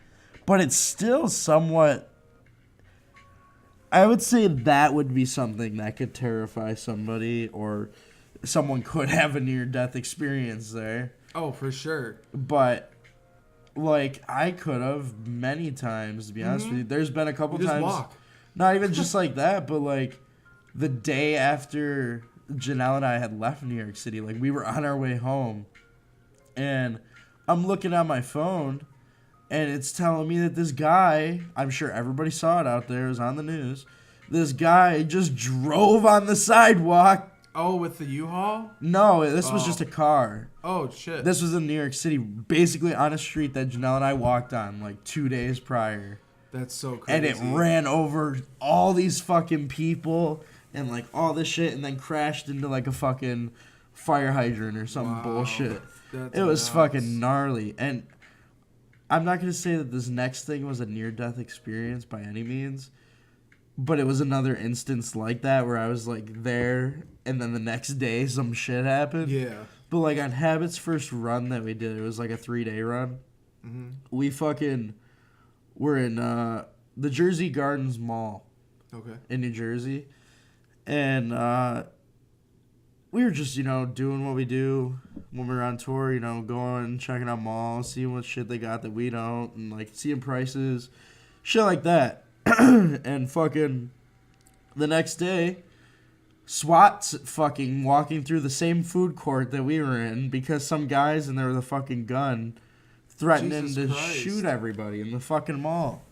But it's still somewhat... I would say that would be something that could terrify somebody, or someone could have a near-death experience there. Oh, for sure. But, like, I could have many times, to be honest with you. There's been a couple times... Just walk. Not even just like that, but, like... the day after Janelle and I had left New York City. Like, we were on our way home, and I'm looking at my phone, and it's telling me that this guy, I'm sure everybody saw it out there, it was on the news, this guy just drove on the sidewalk. Oh, with the U-Haul? No, this was just a car. Oh, shit. This was in New York City, basically on a street that Janelle and I walked on like 2 days prior. That's so crazy. And it ran over all these fucking people and like all this shit, and then crashed into like a fucking fire hydrant or some bullshit. It was fucking gnarly. And I'm not going to say that this next thing was a near-death experience by any means, but it was another instance like that where I was like there, and then the next day some shit happened. Yeah. But like on Habit's first run that we did, it was like a 3-day run. Mm-hmm. We fucking were in the Jersey Gardens Mall. Okay. In New Jersey. And we were just, doing what we do when we're on tour, going, checking out malls, seeing what shit they got that we don't, and like seeing prices, shit like that. And fucking the next day, SWAT's fucking walking through the same food court that we were in because some guys in there with a fucking gun threatening Jesus to Christ. shoot everybody in the fucking mall.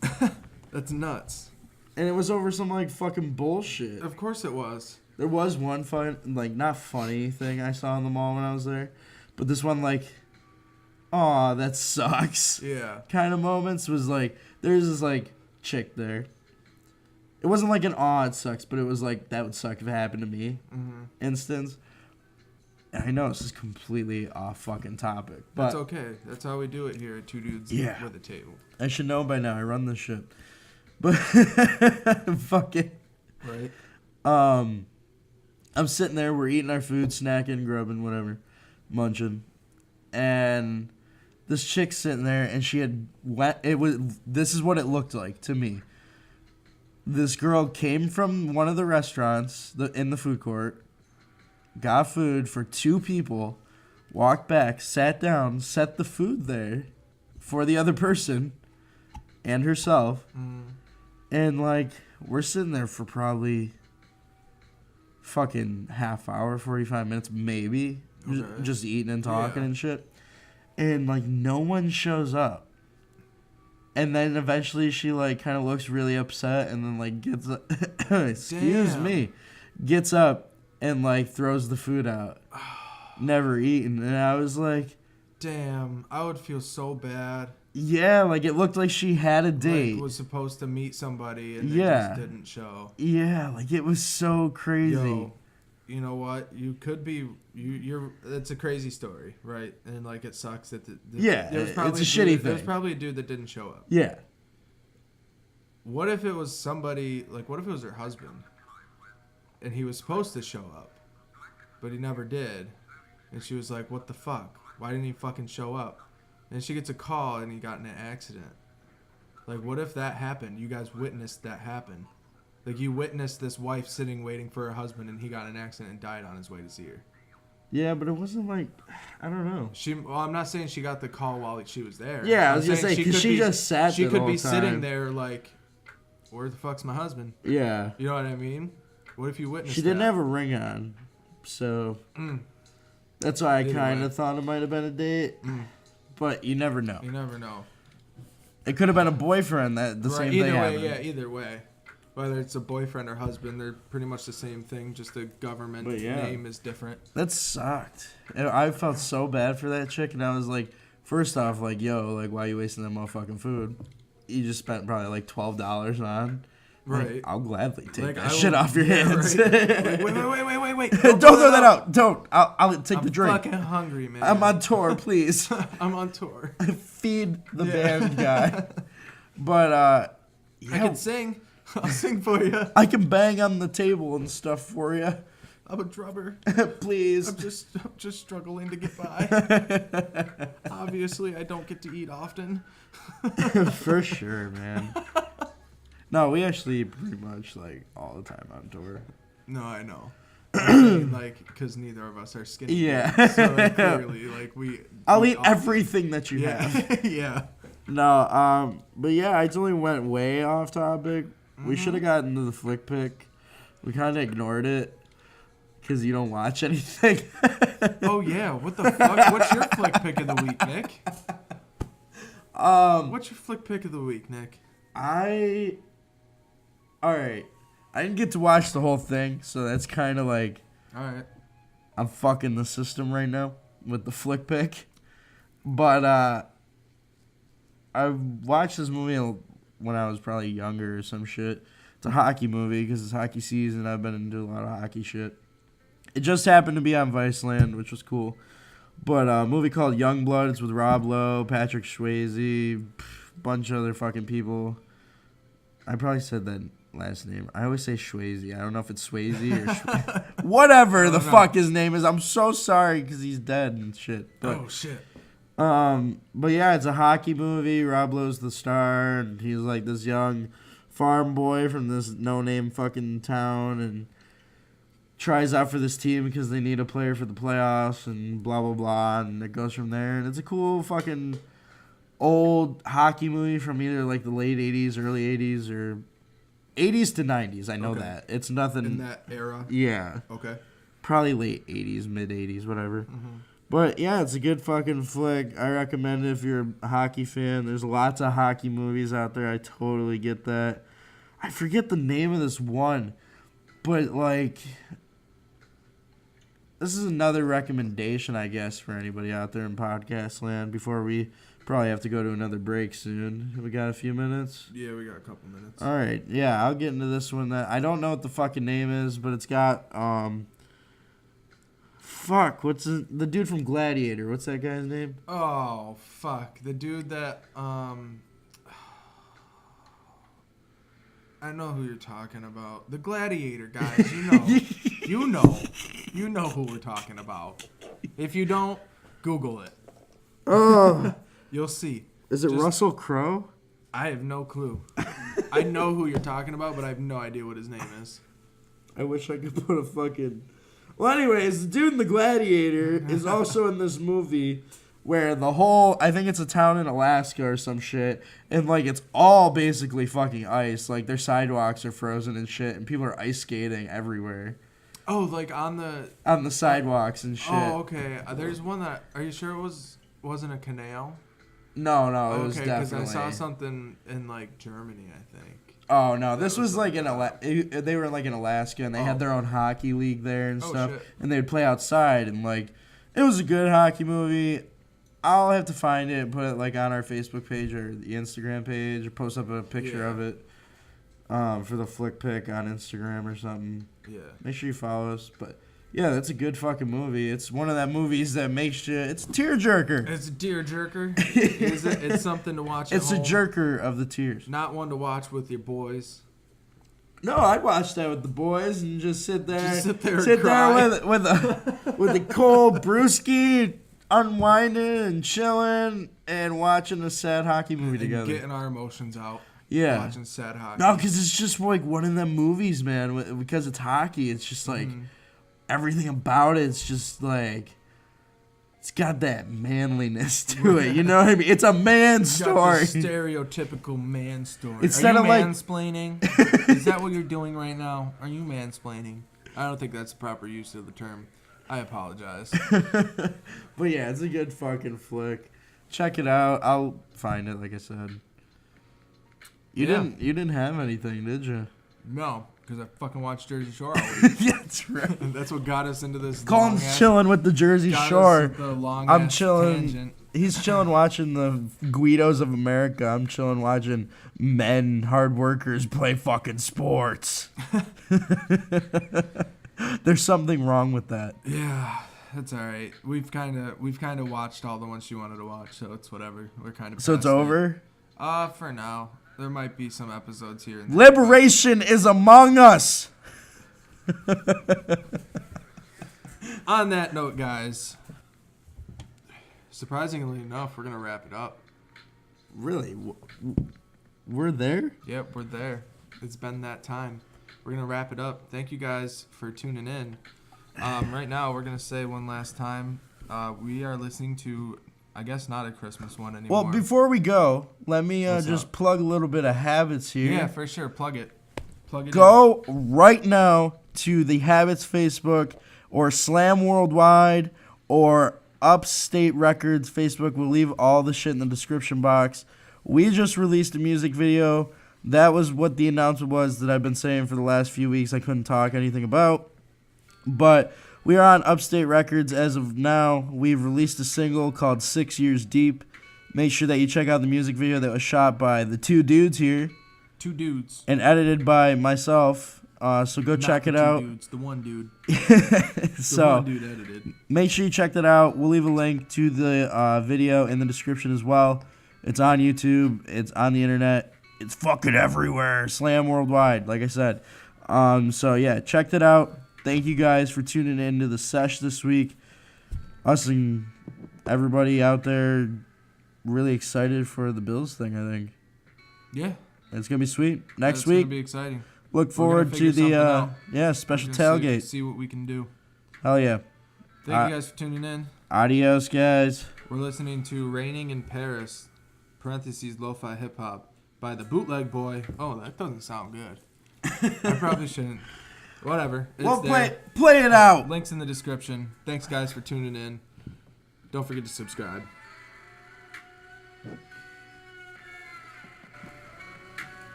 That's nuts. And it was over some like fucking bullshit. Of course it was. There was one fun, like not funny thing I saw in the mall when I was there, but this one like, aw, that sucks. Yeah. Kind of moments was like, there's this like chick there. It wasn't like an aw, it sucks, but it was like, that would suck if it happened to me instance. And I know this is completely off fucking topic, but That's okay. That's how we do it here at Two Dudes with a Table. I should know by now. I run this shit. But fucking Right. I'm sitting there, we're eating our food, snacking, grubbing, whatever, munching, and this chick's sitting there, and she had this is what it looked like to me. This girl came from one of the restaurants in the food court, got food for 2 people, walked back, sat down, set the food there for the other person and herself, and like we're sitting there for probably fucking half hour, 45 minutes maybe, just eating and talking and shit, and like no one shows up. And then eventually she like kind of looks really upset, and then like gets up, gets up and like throws the food out. Never eaten. And I was like, damn, I would feel so bad. Yeah, like it looked like she had a date. Like was supposed to meet somebody and they just didn't show. Yeah, like it was so crazy. Yo, you know what? You could be you're. It's a crazy story, right? And like it sucks that it's a shitty thing. There's probably a dude that didn't show up. Yeah. What if it was somebody like? What if it was her husband, and he was supposed to show up, but he never did, and she was like, "What the fuck? Why didn't he fucking show up?" And she gets a call and he got in an accident. Like, what if that happened? You guys witnessed that happen. Like, you witnessed this wife sitting waiting for her husband and he got in an accident and died on his way to see her. Yeah, but it wasn't like, I don't know. Well, I'm not saying she got the call while she was there. Yeah, I was going to say, because she just sat there. She could be sitting there like, where the fuck's my husband? Yeah. You know what I mean? What if you witnessed She didn't have a ring on, so that's why I kind of thought it might have been a date. But you never know. You never know. It could have been a boyfriend that the same thing happened. Either way. Whether it's a boyfriend or husband, they're pretty much the same thing. Just the government name is different. That sucked. And I felt so bad for that chick, and I was like, first off, like, yo, like, why are you wasting that motherfucking food? You just spent probably like $12 on. Right. Like, I'll gladly take that shit off your hands. Right. Wait. Don't throw that out. Don't. I'll take the drink. I'm fucking hungry, man. I'm on tour, please. I'm on tour. Feed the band guy. But, I can sing. I'll sing for you. I can bang on the table and stuff for you. I'm a drummer. Please. I'm just struggling to get by. Obviously, I don't get to eat often. For sure, man. No, we actually eat pretty much like all the time on tour. No, I know. I mean, like, because neither of us are skinny. Yeah. So like, clearly, like I'll eat everything that you have. Yeah. No, but yeah, I totally went way off topic. We should have gotten to the flick pick. We kind of ignored it because you don't watch anything. Oh yeah, what the fuck? What's your flick pick of the week, Nick? What's your flick pick of the week, Nick? Alright. I didn't get to watch the whole thing, so that's kind of like... Alright. I'm fucking the system right now with the flick pick. But, I watched this movie when I was probably younger or some shit. It's a hockey movie because it's hockey season. I've been into a lot of hockey shit. It just happened to be on Viceland, which was cool. But a movie called Youngblood. It's with Rob Lowe, Patrick Swayze, bunch of other fucking people. I probably said that last name. I always say Swayze. I don't know if it's Swayze or whatever the fuck his name is. I'm so sorry because he's dead and shit. But, oh shit. But yeah, it's a hockey movie. Rob Lowe's the star, and he's like this young farm boy from this no-name fucking town, and tries out for this team because they need a player for the playoffs, and blah, blah, blah, and it goes from there. And it's a cool fucking old hockey movie from either like the late 80s, early 80s, or 80s to 90s. I know that. It's nothing. In that era? Yeah. Okay. Probably late 80s, mid 80s, whatever. Mm-hmm. But yeah, it's a good fucking flick. I recommend it if you're a hockey fan. There's lots of hockey movies out there. I totally get that. I forget the name of this one, but like, this is another recommendation, I guess, for anybody out there in podcast land before we probably have to go to another break soon. We got a few minutes? Yeah, we got a couple minutes. All right. Yeah, I'll get into this one. That I don't know what the fucking name is, but it's got, what's the dude from Gladiator? What's that guy's name? Oh, fuck. The dude that, I know who you're talking about. The Gladiator guys, you know who we're talking about. If you don't, Google it. Oh. You'll see. Is it Russell Crowe? I have no clue. I know who you're talking about, but I have no idea what his name is. I wish I could put a fucking... Well, anyways, the dude in The Gladiator is also in this movie where the whole... I think it's a town in Alaska or some shit, and, like, it's all basically fucking ice. Like, their sidewalks are frozen and shit, and people are ice skating everywhere. Oh, like on the... On the sidewalks and shit. Oh, okay. There's one that... Are you sure it wasn't a canal? No, it was definitely... Okay, because I saw something in, like, Germany, I think. Oh, no, this was like they were like in Alaska, and they had their own hockey league there and stuff, shit. and they'd play outside, and like, it was a good hockey movie. I'll have to find it and put it like on our Facebook page or the Instagram page, or post up a picture of it for the flick pick on Instagram or something. Yeah. Make sure you follow us, but... Yeah, that's a good fucking movie. It's one of that movies that makes you... It's a tearjerker. It's a tearjerker? Is it? It's something to watch at It's home. a jerker of the tears. Not one to watch with your boys. No, I'd watch that with the boys and just sit there. Sit there with a cold brewski, unwinding and chilling and watching a sad hockey movie together. Getting our emotions out. Yeah. Watching sad hockey. No, because it's just like one of them movies, man. Because it's hockey, it's just like... Everything about it's just like, it's got that manliness to it. You know what I mean? It's a man story. Got the stereotypical man story. Instead Are you of mansplaining? Is that what you're doing right now? Are you mansplaining? I don't think that's the proper use of the term. I apologize. But yeah, it's a good fucking flick. Check it out. I'll find it, like I said. You didn't have anything, did you? No. Because I fucking watched Jersey Shore all week. Yeah, that's right. That's what got us into this. Colin's chilling with the Jersey Shore. I'm chilling. Tangent. He's chilling watching the Guidos of America. I'm chilling watching men, hard workers play fucking sports. There's something wrong with that. Yeah, that's all right. We've kind of watched all the ones she wanted to watch, so it's whatever. We're kind of. So it's over. For now. There might be some episodes here and there. Liberation is among us. On that note, guys, surprisingly enough, we're going to wrap it up. Really? We're there? Yep, we're there. It's been that time. We're going to wrap it up. Thank you guys for tuning in. Right now, we're going to say one last time, we are listening to... I guess not a Christmas one anymore. Well, before we go, let me just plug a little bit of habits here. Yeah, for sure. Plug it. Plug it Go right now to the Habits Facebook or Slam Worldwide or Upstate Records Facebook. We'll leave all the shit in the description box. We just released a music video. That was what the announcement was that I've been saying for the last few weeks. I couldn't talk anything about. But we are on Upstate Records as of now. We've released a single called 6 Years Deep. Make sure that you check out the music video that was shot by the two dudes here. Two dudes. And edited by myself. So go check it out. Dudes, the one dude. So the one dude edited. Make sure you check that out. We'll leave a link to the video in the description as well. It's on YouTube. It's on the internet. It's fucking everywhere. Slam Worldwide, like I said. So yeah, check that out. Thank you guys for tuning in to the sesh this week. Us and everybody out there really excited for the Bills thing, I think. Yeah. It's going to be sweet. Next It's week, going to be exciting. look forward to the special tailgate. See what we can do. Hell yeah. Thank you guys for tuning in. Adios, guys. We're listening to Raining in Paris, parentheses, lo-fi hip-hop, by the Bootleg Boy. Oh, that doesn't sound good. I probably shouldn't. Whatever. We'll play it out. Links in the description. Thanks, guys, for tuning in. Don't forget to subscribe.